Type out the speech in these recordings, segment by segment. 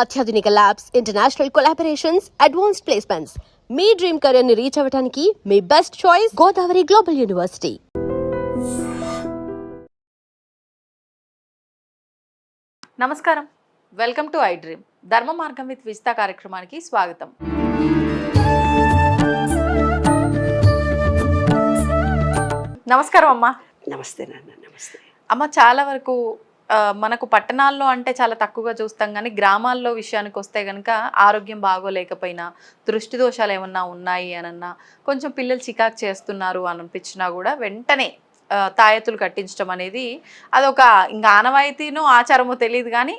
అత్యాధునిక labs, international collaborations, advanced placements. మీ dream career ని రీచ్ అవ్వడానికి మీ best choice Godavari global university. నమస్కారం, వెల్కమ్ టు ఐ డ్రీమ్. ధర్మ మార్గం విత్ విజిత కార్యక్రమానికి స్వాగతం. నమస్కారం అమ్మా. నమస్తే నాన్న. నమస్తే అమ్మ. చాలా వరకు మనకు పట్టణాల్లో అంటే చాలా తక్కువగా చూస్తాం, కానీ గ్రామాల్లో విషయానికి వస్తే కనుక ఆరోగ్యం బాగోలేకపోయినా, దృష్టి దోషాలు ఏమన్నా ఉన్నాయి అనన్నా, కొంచెం పిల్లలు చికాకు చేస్తున్నారు అనిపించినా కూడా వెంటనే తాయెత్తులు కట్టించడం అనేది అదొక ఇంకా ఆనవాయితీనో ఆచారమో తెలియదు, కానీ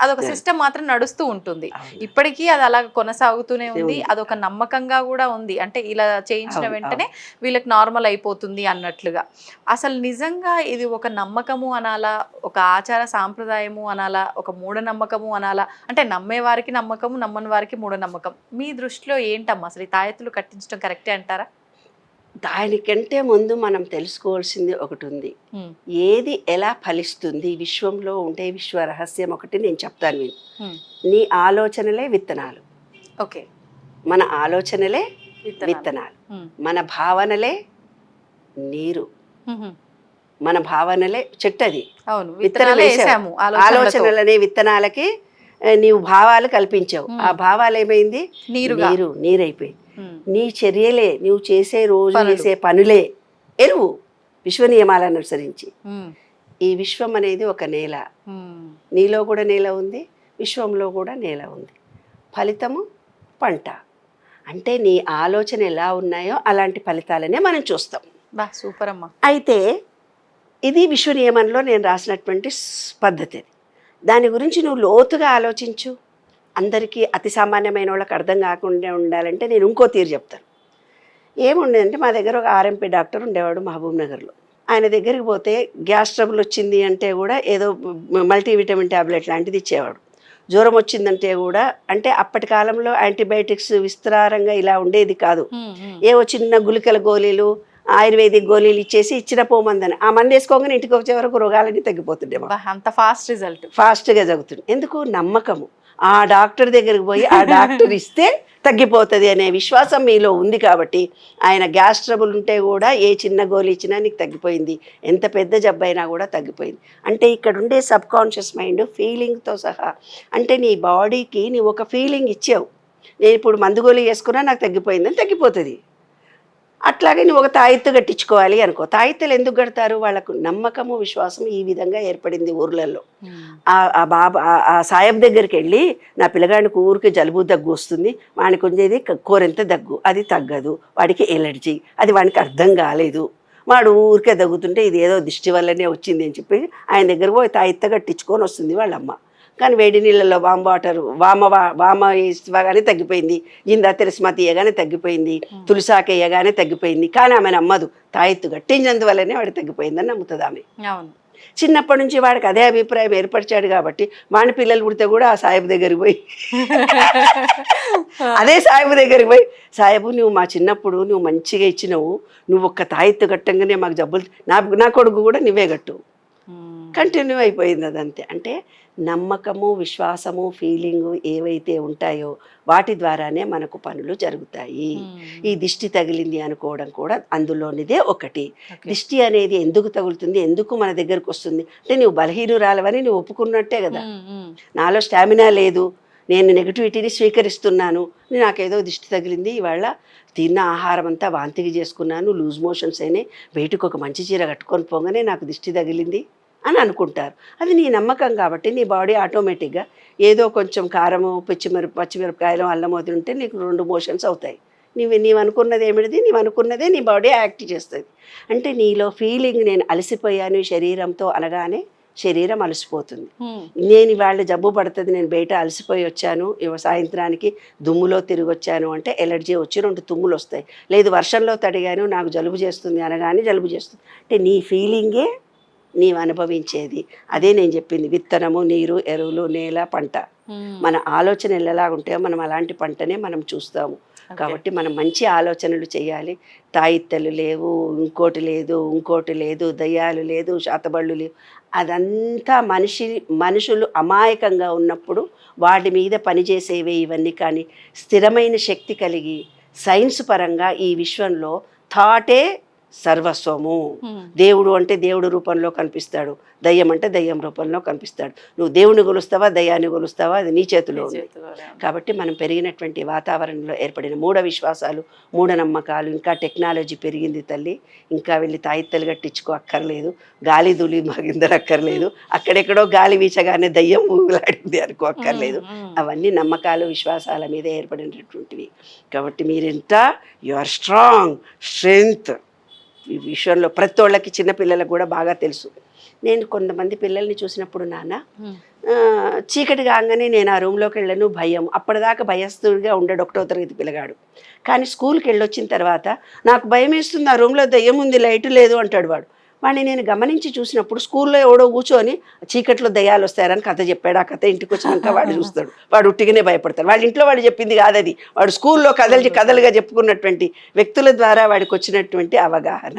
అదొక సిస్టమ్ మాత్రం నడుస్తూ ఉంటుంది. ఇప్పటికీ అది అలా కొనసాగుతూనే ఉంది. అదొక నమ్మకంగా కూడా ఉంది. అంటే ఇలా చేయించిన వెంటనే వీళ్ళకి నార్మల్ అయిపోతుంది అన్నట్లుగా. అసలు నిజంగా ఇది ఒక నమ్మకము అనాలా, ఒక ఆచార సాంప్రదాయము అనాలా, ఒక మూఢనమ్మకము అనాలా? అంటే నమ్మేవారికి నమ్మకము, నమ్మని వారికి మూఢనమ్మకం. మీ దృష్టిలో ఏంటమ్మా అసలు ఈ తాయెత్తులు కట్టించడం కరెక్టే అంటారా? దానికంటే ముందు మనం తెలుసుకోవాల్సింది ఒకటి ఉంది. ఏది ఎలా ఫలిస్తుంది విశ్వంలో ఉంటే విశ్వ రహస్యం ఒకటి నేను చెప్తాను. నీ ఆలోచనలే విత్తనాలు. ఓకే. మన ఆలోచనలే విత్తనాలు, మన భావనలే నీరు, మన భావనలే చెట్టది. ఆలోచనలనే విత్తనాలకి నీవు భావాలు కల్పించావు. ఆ భావాలు ఏమైంది? నీరైపోయింది. నీ చర్యలే, నువ్వు చేసే రోజు చేసే పనులే ఎరువు, విశ్వ నియమాలను అనుసరించి. ఈ విశ్వం అనేది ఒక నేల. నీలో కూడా నేల ఉంది, విశ్వంలో కూడా నేల ఉంది. ఫలితము పంట. అంటే నీ ఆలోచన ఎలా ఉన్నాయో అలాంటి ఫలితాలనే మనం చూస్తాం. సూపర్ అమ్మా. అయితే ఇది విశ్వ నియమంలో నేను రాసినటువంటి పద్ధతి. దాని గురించి నువ్వు లోతుగా ఆలోచించు. అందరికీ అతి సామాన్యమైన వాళ్ళకి అర్థం కాకుండా ఉండాలంటే నేను ఇంకో తీరు చెప్తాను. ఏముండేదంటే మా దగ్గర ఒక ఆర్ఎంపీ డాక్టర్ ఉండేవాడు మహబూబ్ నగర్లో. ఆయన దగ్గరికి పోతే గ్యాస్ ట్రబుల్ వచ్చింది అంటే కూడా ఏదో మల్టీవిటమిన్ ట్యాబ్లెట్ లాంటిది ఇచ్చేవాడు. జ్వరం వచ్చిందంటే కూడా, అంటే అప్పటి కాలంలో యాంటీబయాటిక్స్ విస్తారంగా ఇలా ఉండేది కాదు. ఏవో చిన్న గుళికల గోళీలు, ఆయుర్వేదిక్ గోళీలు ఇచ్చేసి ఇచ్చిన పోమందని ఆ మంది వేసుకోగానే ఇంటికి వచ్చే వరకు రోగాలన్నీ తగ్గిపోతుండే. అంత ఫాస్ట్ రిజల్ట్, ఫాస్ట్గా జరుగుతుంది. ఎందుకు? నమ్మకము. ఆ డాక్టర్ దగ్గరికి పోయి ఆ డాక్టర్ ఇస్తే తగ్గిపోతుంది అనే విశ్వాసం మీలో ఉంది కాబట్టి ఆయన గ్యాస్ ట్రబుల్ ఉంటే కూడా ఏ చిన్న గోళీ ఇచ్చినా నీకు తగ్గిపోయింది, ఎంత పెద్ద జబ్బు అయినా కూడా తగ్గిపోయింది. అంటే ఇక్కడ ఉండే సబ్ కాన్షియస్ మైండ్ ఫీలింగ్తో సహా, అంటే నీ బాడీకి నీవు ఒక ఫీలింగ్ ఇచ్చావు. నేను ఇప్పుడు మందు గోళీ వేసుకున్నా నాకు తగ్గిపోయిందని తగ్గిపోతుంది. అట్లాగే నువ్వు ఒక తాయెత్తు కట్టించుకోవాలి అనుకో. తాయెత్తులు ఎందుకు కడతారు? వాళ్ళకు నమ్మకము, విశ్వాసం ఈ విధంగా ఏర్పడింది ఊర్లలో. ఆ సాయబ్ దగ్గరికి వెళ్ళి నా పిల్లగాడికి ఊరికి జలుబు దగ్గు వస్తుంది, వాడికి ఉండేది కోరెంత దగ్గు, అది తగ్గదు, వాడికి ఎలర్జీ, అది వాడికి అర్థం కాలేదు, వాడు ఊరికే దగ్గుతుంటే ఇది ఏదో దిష్టి వల్లనే వచ్చింది అని చెప్పి ఆయన దగ్గర పోయి తాయెత్తు కట్టించుకొని వస్తుంది వాళ్ళమ్మ. కానీ వేడి నీళ్ళల్లో వామ్ వాటర్ వామ ఇవ్వగానే తగ్గిపోయింది, ఇందా తెరస్మతి ఇయ్యగానే తగ్గిపోయింది, తులసాక ఇయ్యగానే తగ్గిపోయింది. కానీ ఆమె నమ్మదు. తాయెత్తు కట్టించినందువల్లనే వాడు తగ్గిపోయిందని నమ్ముతుంది ఆమె. చిన్నప్పటి నుంచి వాడికి అదే అభిప్రాయం ఏర్పరిచాడు కాబట్టి వాడి పిల్లలు పుడితే కూడా ఆ సాయిబు దగ్గరికి పోయి అదే సాయిబు దగ్గరికి పోయి, సాయిబు నువ్వు మా చిన్నప్పుడు నువ్వు మంచిగా ఇచ్చినవు, నువ్వు ఒక్క తాయెత్తు కట్టంగానే మాకు జబ్బులు, నా కొడుకు కూడా నువ్వే కట్టు. కంటిన్యూ అయిపోయింది అదంతే. అంటే నమ్మకము, విశ్వాసము, ఫీలింగు ఏవైతే ఉంటాయో వాటి ద్వారానే మనకు పనులు జరుగుతాయి. ఈ దిష్టి తగిలింది అనుకోవడం కూడా అందులోనిదే ఒకటి. దిష్టి అనేది ఎందుకు తగులుతుంది, ఎందుకు మన దగ్గరకు వస్తుంది అంటే నువ్వు బలహీనురాలవని నువ్వు ఒప్పుకున్నట్టే కదా. నాలో స్టామినా లేదు, నేను నెగిటివిటీని స్వీకరిస్తున్నాను, నాకేదో దిష్టి తగిలింది, ఇవాళ తిన్న ఆహారం అంతా వాంతికి చేసుకున్నాను, లూజ్ మోషన్స్ అయినాయి, బయటకు ఒక మంచి చీర కట్టుకొని పోగానే నాకు దిష్టి తగిలింది అని అనుకుంటారు. అది నీ నమ్మకం కాబట్టి నీ బాడీ ఆటోమేటిక్గా ఏదో కొంచెం కారము, పచ్చిమిరపకాయలు, అల్లం వదిలింటే నీకు 2 మోషన్స్ అవుతాయి. నీవు అనుకున్నది ఏమిటిది, నీవు అనుకున్నదే నీ బాడీ యాక్ట్ చేస్తుంది. అంటే నీలో ఫీలింగ్ నేను అలసిపోయాను శరీరంతో అనగానే శరీరం అలసిపోతుంది. నేను ఇవాళ జబ్బు పడుతుంది, నేను బయట అలసిపోయి వచ్చాను, సాయంత్రానికి దుమ్ములో తిరిగి వచ్చాను అంటే ఎలర్జీ వచ్చి 2 తుమ్ములు వస్తాయి. లేదు వర్షంలో తడిగాను నాకు జలుబు చేస్తుంది అనగానే జలుబు చేస్తుంది. అంటే నీ ఫీలింగే నీవు అనుభవించేది. అదే నేను చెప్పింది, విత్తనము, నీరు, ఎరువులు, నేల, పంట. మన ఆలోచనలు ఎలా ఉంటాయో మనం అలాంటి పంటనే మనం చూస్తాము. కాబట్టి మనం మంచి ఆలోచనలు చేయాలి. తాయిత్తలు లేవు, ఇంకోటి లేదు, దయ్యాలు లేదు, శాతబళ్ళు లేవు, అదంతా మనుషులు అమాయకంగా ఉన్నప్పుడు వాటి మీద పనిచేసేవే ఇవన్నీ. కానీ స్థిరమైన శక్తి కలిగి సైన్స్ పరంగా ఈ విశ్వంలో థాటే సర్వస్వము. దేవుడు అంటే దేవుడు రూపంలో కనిపిస్తాడు, దయ్యం అంటే దయ్యం రూపంలో కనిపిస్తాడు. నువ్వు దేవుని కొలుస్తావా దయ్యాన్ని కొలుస్తావా అది నీ చేతిలో ఉంది. కాబట్టి మనం పెరిగినటువంటి వాతావరణంలో ఏర్పడిన మూఢ విశ్వాసాలు, మూఢనమ్మకాలు, ఇంకా టెక్నాలజీ పెరిగింది తల్లి, ఇంకా వెళ్ళి తాయిత్తలు కట్టించుకో అక్కర్లేదు, గాలి ధూళి మగిందరు అక్కర్లేదు, అక్కడెక్కడో గాలి వీచగానే దయ్యం ఊగులాడింది అనుకో అక్కర్లేదు. అవన్నీ నమ్మకాలు విశ్వాసాల మీద ఏర్పడినటువంటివి. కాబట్టి మీరెంత యు ఆర్ స్ట్రాంగ్, స్ట్రెంగ్త్ ఈ విషయంలో ప్రతి ఒళ్ళకి, చిన్నపిల్లలకు కూడా బాగా తెలుసు. నేను కొంతమంది పిల్లల్ని చూసినప్పుడు నాన్న చీకటి కాగానే నేను ఆ రూమ్లోకి వెళ్ళను, భయం. అప్పటిదాకా భయస్తుడిగా ఉండడు 1వ తరగతి పిల్లగాడు. కానీ స్కూల్కి వెళ్ళొచ్చిన తర్వాత నాకు భయం వేస్తుంది, ఆ రూమ్లో దయ్యం ఉంది, లైట్ లేదు అంటాడు వాడు. వాడిని నేను గమనించి చూసినప్పుడు స్కూల్లో ఎవడో కూర్చొని చీకట్లో దయ్యాలు వస్తారని కథ చెప్పాడు. ఆ కథ ఇంటికి వచ్చినాక వాడు చూస్తాడు, వాడు ఉట్టిగానే భయపడతాడు. వాళ్ళ ఇంట్లో వాడు చెప్పింది కాదది, వాడు స్కూల్లో కథలుగా చెప్పుకున్నటువంటి వ్యక్తుల ద్వారా వాడికి వచ్చినటువంటి అవగాహన.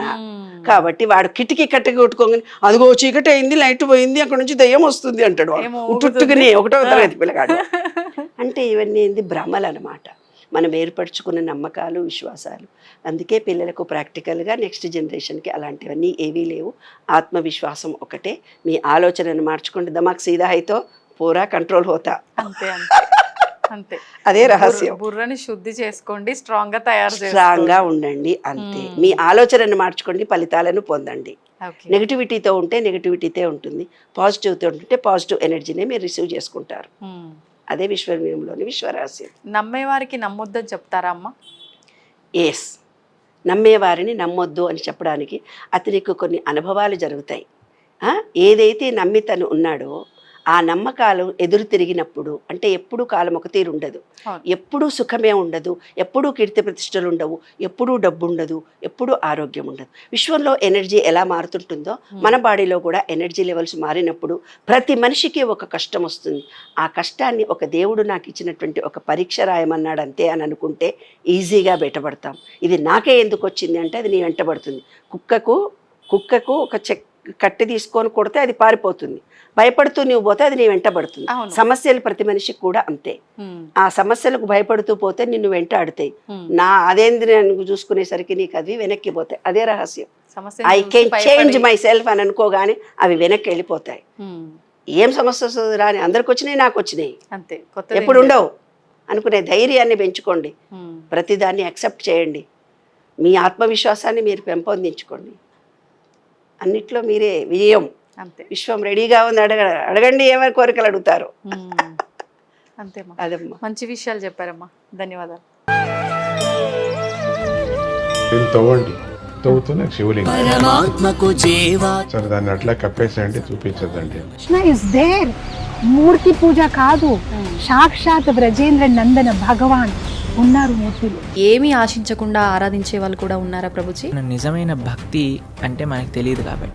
కాబట్టి వాడు కిటికీ కట్టకి కొట్టుకోగానే అదిగో చీకటి అయింది, లైట్ పోయింది, అక్కడ నుంచి దయ్యం వస్తుంది అంటాడు ఉట్టుగానే 1వ తరగతి పిల్లగాడు. అంటే ఇవన్నీ ఏంది భ్రమలు అన్నమాట, మనం ఏర్పరచుకున్న నమ్మకాలు విశ్వాసాలు. అందుకే పిల్లలకు ప్రాక్టికల్గా నెక్స్ట్ జనరేషన్కి అలాంటివన్నీ ఏవీ లేవు. ఆత్మవిశ్వాసం ఒకటే. మీ ఆలోచనను మార్చుకోండి, దమాక్ సీదా హైతో పూరా కంట్రోల్ హోతా. అంతే అంతే అదే రహస్యం. బుర్రని శుద్ధి చేసుకోండి, స్ట్రాంగ్గా ఉండండి, అంతే. మీ ఆలోచనను మార్చుకోండి, ఫలితాలను పొందండి. నెగిటివిటీతో ఉంటే నెగిటివిటీతే ఉంటుంది, పాజిటివ్తో ఉంటే పాజిటివ్ ఎనర్జీనే మీరు రిసీవ్ చేసుకుంటారు. అదే విశ్వనియమంలోని విశ్వరహస్యం. నమ్మేవారికి నమ్మొద్దని చెప్తారా అమ్మ? ఎస్, నమ్మేవారిని నమ్మొద్దు అని చెప్పడానికి అతనికి కొన్ని అనుభవాలు జరుగుతాయి. ఏదైతే నమ్మి తను ఉన్నాడో ఆ నమ్మకాలు ఎదురు తిరిగినప్పుడు, అంటే ఎప్పుడూ కాలం ఒక తీరు ఉండదు, ఎప్పుడూ సుఖమే ఉండదు, ఎప్పుడూ కీర్తి ప్రతిష్టలు ఉండవు, ఎప్పుడూ డబ్బు ఉండదు, ఎప్పుడూ ఆరోగ్యం ఉండదు. విశ్వంలో ఎనర్జీ ఎలా మారుతుంటుందో మన బాడీలో కూడా ఎనర్జీ లెవెల్స్ మారినప్పుడు ప్రతి మనిషికి ఒక కష్టం వస్తుంది. ఆ కష్టాన్ని ఒక దేవుడు నాకు ఇచ్చినటువంటి ఒక పరీక్ష రాయమన్నాడు అంతే అని అనుకుంటే ఈజీగా బయటపడతాం. ఇది నాకే ఎందుకు వచ్చింది అంటే అది నీ వెంటబడుతుంది. కుక్కకు ఒక కట్టె తీసుకొని కొడితే అది పారిపోతుంది, భయపడుతూ నువ్వు పోతే అది నీ వెంటబడుతుంది. సమస్యలు ప్రతి మనిషికి కూడా అంతే. ఆ సమస్యలకు భయపడుతూ పోతే నిన్ను వెంటాడుతాయి. అదేంది నేను చూసుకునేసరికి నీకు అది వెనక్కి పోతాయి. అదే రహస్యం. I can change my self అని అనుకోగానే అవి వెనక్కి వెళ్ళిపోతాయి. ఏం సమస్య వస్తుంది రాని, అందరికి వచ్చినాయి నాకు వచ్చినాయి, ఎప్పుడు ఉండవు అనుకునే ధైర్యాన్ని పెంచుకోండి. ప్రతిదాన్ని యాక్సెప్ట్ చేయండి. మీ ఆత్మవిశ్వాసాన్ని మీరు పెంపొందించుకోండి. అన్నిట్లో మీరే విజయం. విశ్వం రెడీగా ఉంది, అడగండి ఏమైనా కోరికలు అడుగుతారు. అంతేమ్మా. అదమ్మా, మంచి విషయాలు చెప్పారమ్మా, ధన్యవాదాలు. తవ్వుతున్న శివలింగం సరే దాన్ని అట్లా కప్పేసేయండి, చూపించదండి. Krishna is there. మూర్తి పూజ కాదు, సాక్షాత్ బ్రజేంద్ర నందన భగవాన్ ఉన్నారు మూర్తిలో. ఏమీ ఆశించకుండా ఆరాధించే వాళ్ళు కూడా ఉన్నారా ప్రభుజీ? నిజమైన భక్తి అంటే మనకు తెలియదు కాబట్టి